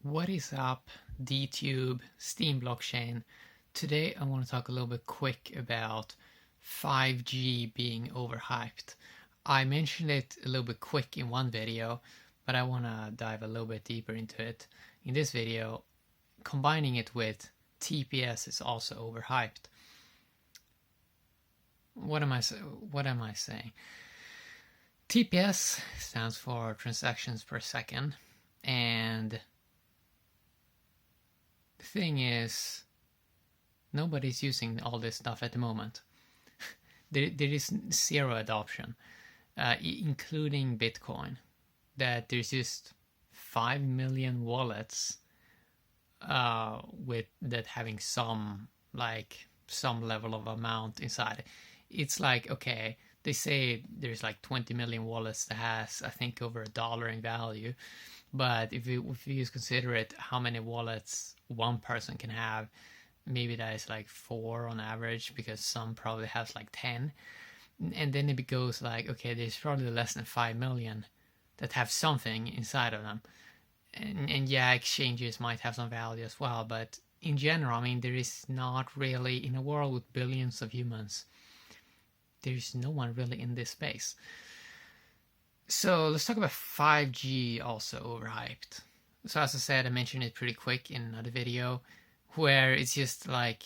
What is up, DTube, Steam blockchain? Today I want to talk a little bit quick about 5G being overhyped. I mentioned it a little bit quick in one video, but I want to dive a little bit deeper into it in this video, combining it with TPS is also overhyped. What am I saying? TPS stands for transactions per second, and the thing is, nobody's using all this stuff at the moment. there is zero adoption, including Bitcoin. That there's just 5 million wallets with that having some level of amount inside. It's like, okay, they say there's like 20 million wallets that has, I think, over $1 in value. But if you just consider it, how many wallets one person can have, maybe that is like 4 on average, because some probably has like 10. And then it goes like, okay, there's probably less than 5 million that have something inside of them. And yeah, exchanges might have some value as well, but in general, I mean, there is not really, in a world with billions of humans, there is no one really in this space. So let's talk about 5G, also overhyped. So as I said, I mentioned it pretty quick in another video, where it's just like,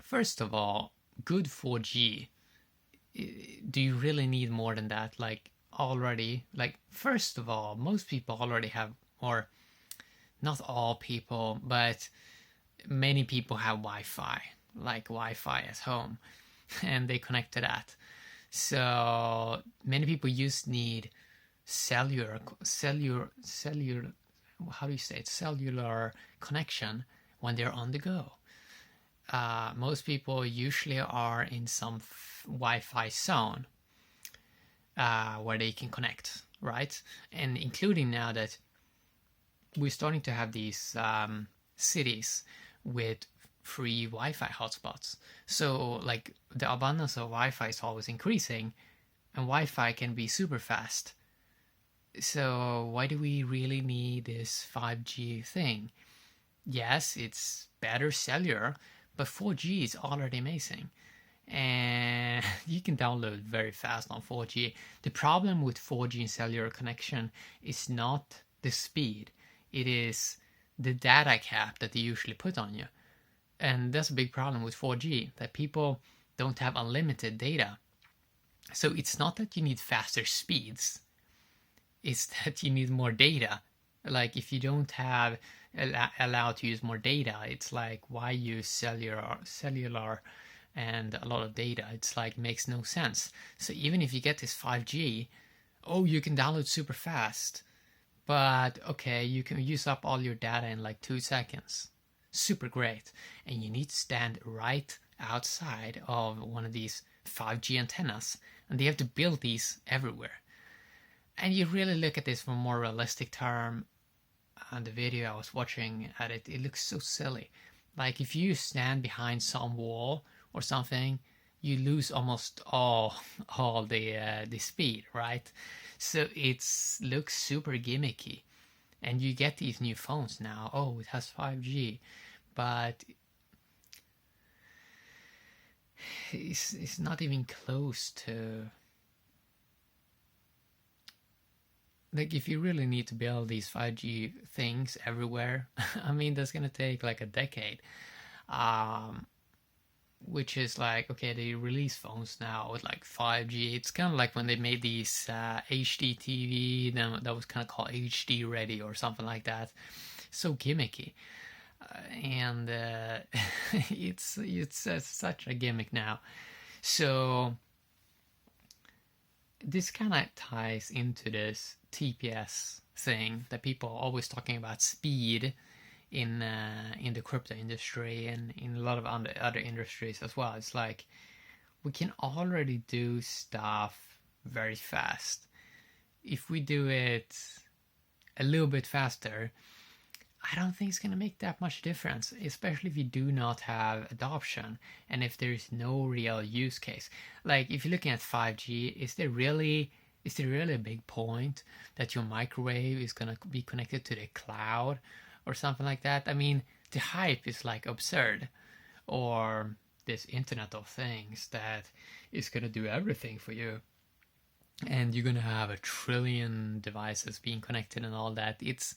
first of all, good 4G. Do you really need more than that? Like, already, like, first of all, most people already have, or not all people, but many people have Wi-Fi, like Wi-Fi at home, and they connect to that. So many people just need cellular, how do you say it? Cellular connection when they're on the go. Most people usually are in some Wi-Fi zone where they can connect, right? And including now that we're starting to have these cities with free Wi-Fi hotspots. So like the abundance of Wi-Fi is always increasing, and Wi-Fi can be super fast. So why do we really need this 5G thing? Yes, it's better cellular, but 4G is already amazing. And you can download very fast on 4G. The problem with 4G and cellular connection is not the speed. It is the data cap that they usually put on you. And that's a big problem with 4G, that people don't have unlimited data. So it's not that you need faster speeds, it's that you need more data. Like, if you don't have allowed to use more data, it's like, why use cellular and a lot of data? It's like, makes no sense. So even if you get this 5G, oh, you can download super fast, but okay, you can use up all your data in like 2 seconds. Super great. And you need to stand right outside of one of these 5G antennas, and they have to build these everywhere. And you really look at this from a more realistic term, and the video I was watching at it, it looks so silly. Like, if you stand behind some wall or something, you lose almost all the speed, right? So it looks super gimmicky. And you get these new phones now. Oh, it has 5G, but it's not even close to. Like, if you really need to build these 5G things everywhere, I mean, that's gonna take like a decade. Which is like, okay, they release phones now with like 5G. It's kind of like when they made these HD TV, then that was kind of called HD ready or something like that. So gimmicky, and it's such a gimmick now. So this kind of ties into this TPS thing that people are always talking about, speed in the crypto industry and in a lot of other industries as well. It's like, we can already do stuff very fast. If we do it a little bit faster, I don't think it's going to make that much difference, especially if you do not have adoption and if there's no real use case. Like, if you're looking at 5G, is there really Is there really a big point that your microwave is gonna be connected to the cloud or something like that? I mean, the hype is like absurd. Or this Internet of Things that is gonna do everything for you, and you're gonna have a trillion devices being connected and all that. It's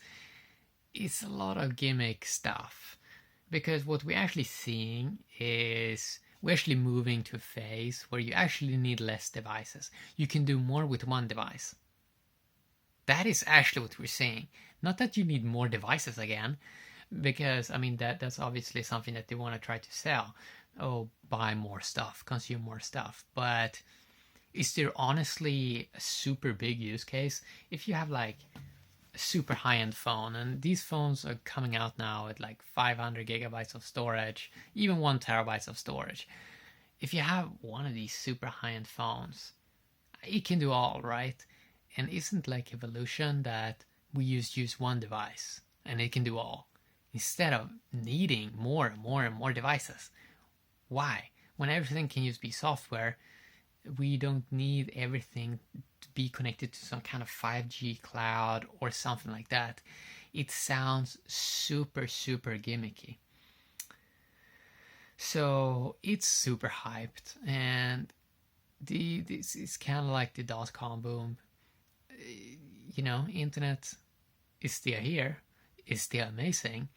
a lot of gimmick stuff, because what we're actually seeing is we're actually moving to a phase where you actually need less devices. You can do more with one device. That is actually what we're seeing. Not that you need more devices again, because I mean that's obviously something that they want to try to sell. Oh, buy more stuff, consume more stuff. But is there honestly a super big use case? If you have like a super high-end phone, and these phones are coming out now at like 500 gigabytes of storage, even 1 terabyte of storage. If you have one of these super high-end phones, it can do all, right? And isn't like evolution that we use one device and it can do all, instead of needing more and more and more devices? Why? When everything can just be software, we don't need everything to be connected to some kind of 5G cloud or something like that. It sounds super, super gimmicky. So it's super hyped, and this is kind of like the dot-com boom. You know, internet is still here, is still amazing,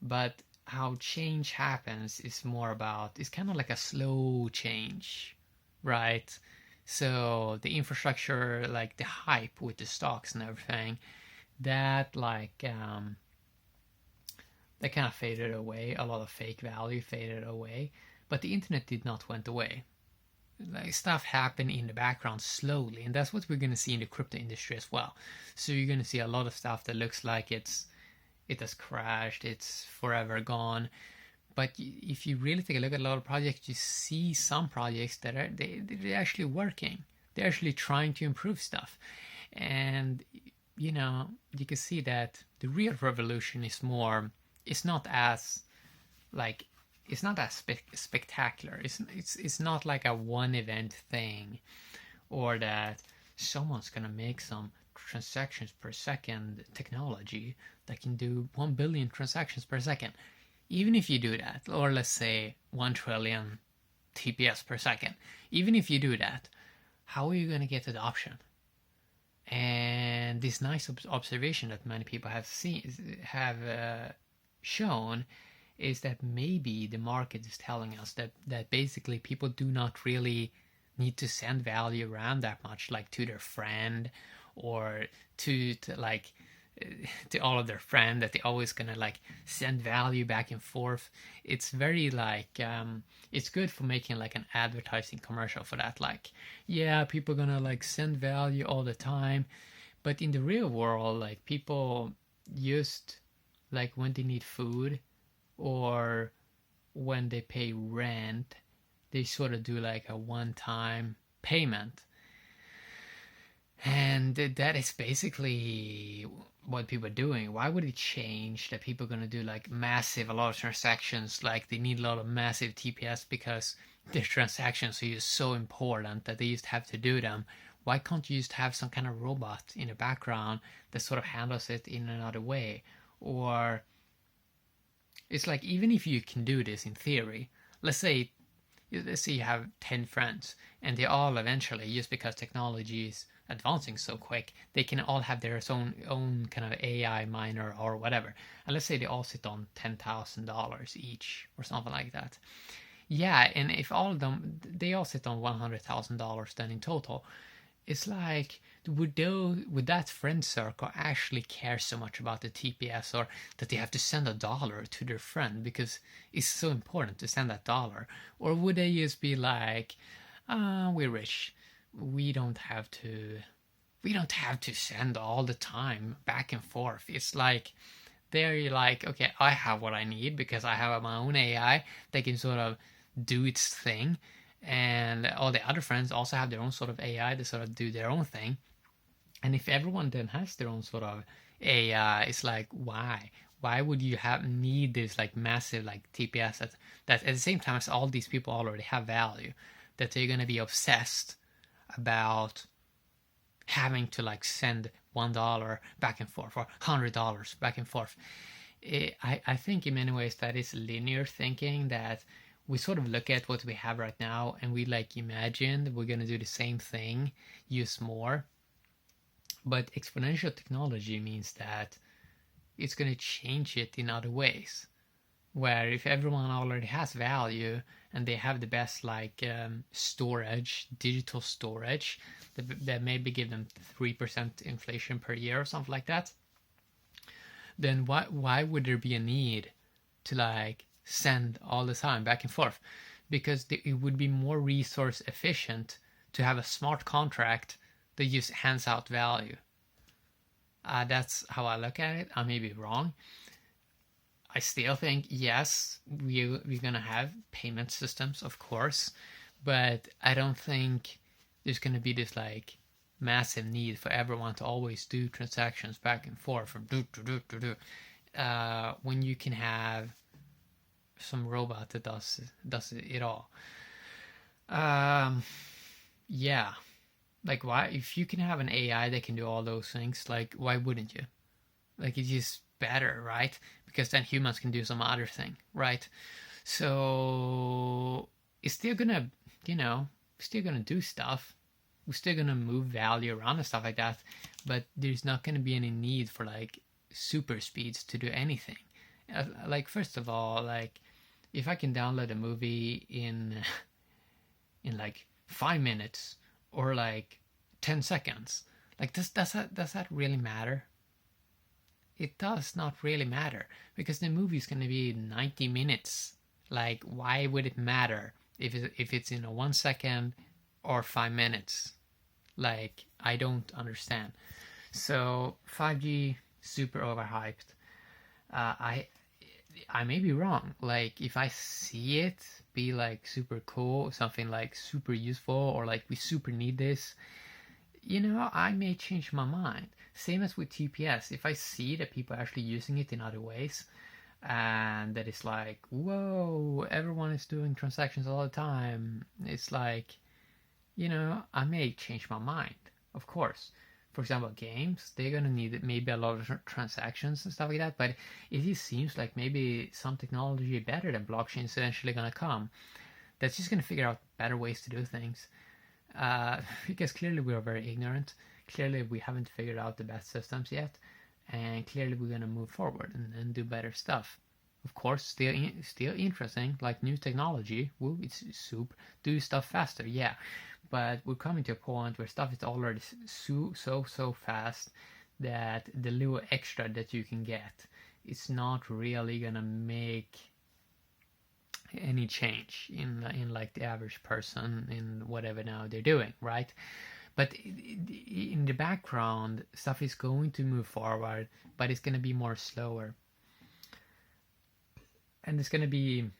but how change happens is more about, it's kind of like a slow change, right? So the infrastructure, like the hype with the stocks and everything, that like that kind of faded away. A lot of fake value faded away, but the internet did not went away. Like stuff happened in the background slowly, and that's what we're going to see in the crypto industry as well. So you're going to see a lot of stuff that looks like it has crashed, it's forever gone. But if you really take a look at a lot of projects, you see some projects that they're actually working. They're actually trying to improve stuff, and you know, you can see that the real revolution is more. It's not as like it's not as spectacular. It's not like a one event thing, or that someone's gonna make some transactions per second technology that can do 1 billion transactions per second. Even if you do that, or let's say 1 trillion TPS per second, even if you do that, how are you going to get adoption? And this nice observation that many people have shown is that maybe the market is telling us that basically people do not really need to send value around that much, like to their friend or to like to all of their friends, that they're always gonna like send value back and forth. It's very like it's good for making like an advertising commercial for that, like, yeah, people gonna like send value all the time. But in the real world, like, people just like when they need food or when they pay rent, they sort of do like a one-time payment. And that is basically what people are doing. Why would it change that people are going to do like a lot of transactions, like they need a lot of massive TPS because their transactions are just so important that they just have to do them? Why can't you just have some kind of robot in the background that sort of handles it in another way? Or it's like, even if you can do this in theory, let's say you have 10 friends and they all eventually, just because technology is advancing so quick, they can all have their own kind of AI miner or whatever. And let's say they all sit on $10,000 each or something like that. Yeah, and if all of them, they all sit on $100,000 then in total, it's like, would that friend circle actually care so much about the TPS, or that they have to send $1 to their friend because it's so important to send that dollar? Or would they just be like, we're rich, we don't have to send all the time back and forth. It's like they're like, okay, I have what I need because I have my own AI that can sort of do its thing, and all the other friends also have their own sort of AI that sort of do their own thing. And if everyone then has their own sort of AI, it's like, why would you need this like massive like TPS that at the same time as all these people already have value, that they're going to be obsessed about having to like send $1 back and forth or $100 back and forth. I think in many ways that is linear thinking, that we sort of look at what we have right now and we like imagine that we're going to do the same thing, use more. But exponential technology means that it's going to change it in other ways, where if everyone already has value and they have the best like storage, digital storage, that maybe give them 3% inflation per year or something like that, then why would there be a need to like send all the time back and forth? Because it would be more resource efficient to have a smart contract that just hands out value. That's how I look at it. I may be wrong. I still think, yes, we're going to have payment systems, of course, but I don't think there's going to be this like massive need for everyone to always do transactions back and forth from when you can have some robot that does it all. Yeah, like why, if you can have an AI that can do all those things, like why wouldn't you? Like it's just better, right? Because then humans can do some other thing, right? So it's still gonna, still gonna do stuff. We're still gonna move value around and stuff like that, but there's not gonna be any need for like super speeds to do anything. Like first of all, like if I can download a movie in like 5 minutes or like 10 seconds, like does that really matter? It does not really matter, because the movie is going to be 90 minutes. Like, why would it matter if it's in a 1 second or 5 minutes? Like, I don't understand. So 5G, super overhyped. I may be wrong. Like, if I see it be like super cool, something like super useful, or like we super need this, I may change my mind. Same as with TPS. If I see that people are actually using it in other ways, and that it's like, whoa, everyone is doing transactions all the time, it's like, I may change my mind, of course. For example, games, they're gonna need maybe a lot of transactions and stuff like that, but it just seems like maybe some technology better than blockchain is eventually gonna come. That's just gonna figure out better ways to do things. Because clearly we are very ignorant. Clearly we haven't figured out the best systems yet, and clearly we're gonna move forward and do better stuff. Of course, still interesting, like new technology. Woo, it's super. Do stuff faster, yeah. But we're coming to a point where stuff is already so fast that the little extra that you can get, it's not really gonna make any change in like the average person in whatever now they're doing, right? But in the background, stuff is going to move forward, but it's going to be more slower, and it's going to be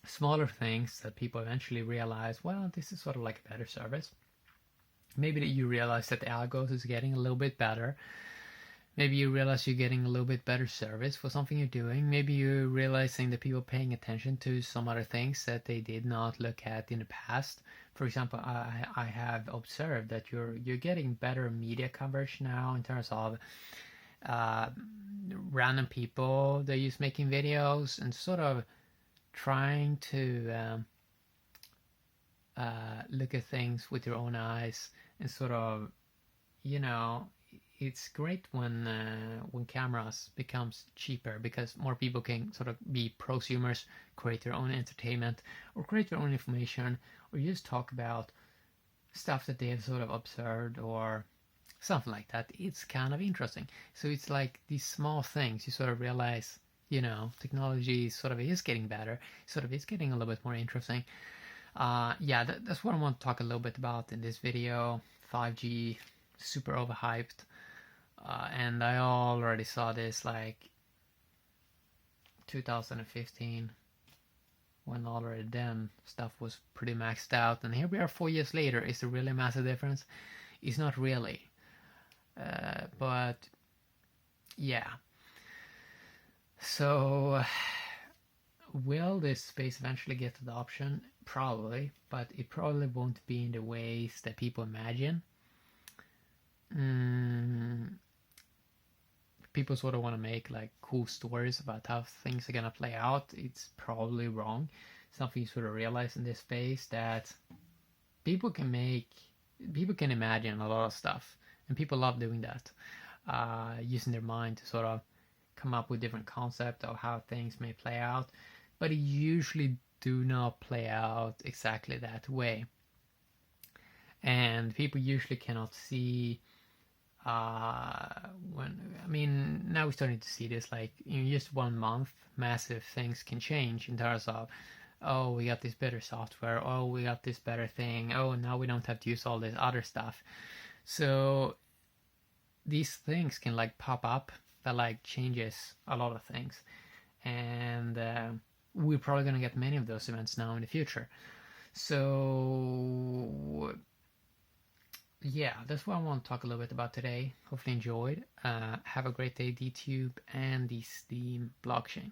smaller things that people eventually realize, well, this is sort of like a better service. Maybe that you realize that the algos is getting a little bit better. Maybe you realize you're getting a little bit better service for something you're doing. Maybe you're realizing that people are paying attention to some other things that they did not look at in the past. For example, I have observed that you're getting better media coverage now in terms of random people that use making videos and sort of trying to look at things with your own eyes and sort of, it's great when cameras becomes cheaper, because more people can sort of be prosumers, create their own entertainment or create their own information, or just talk about stuff that they have sort of observed or something like that. It's kind of interesting. So it's like these small things you sort of realize, technology sort of is getting better, sort of is getting a little bit more interesting. That's what I want to talk a little bit about in this video. 5G, super overhyped. And I already saw this like 2015, when already then stuff was pretty maxed out, and here we are 4 years later. Is there really a massive difference? It's not really, but yeah. So will this space eventually get adoption? Probably, but it probably won't be in the ways that people imagine. people sort of want to make like cool stories about how things are gonna play out. It's probably wrong. Something you sort of realize in this space, that people can imagine a lot of stuff, and people love doing that, using their mind to sort of come up with different concepts of how things may play out, but it usually do not play out exactly that way. And people usually cannot see now we're starting to see this, like in just 1 month, massive things can change in terms of, oh, we got this better software, oh, we got this better thing, oh, now we don't have to use all this other stuff. So these things can like pop up that like changes a lot of things, and we're probably going to get many of those events now in the future. So yeah, that's what I want to talk a little bit about today. Hopefully enjoyed. Have a great day, DTube and the Steam blockchain.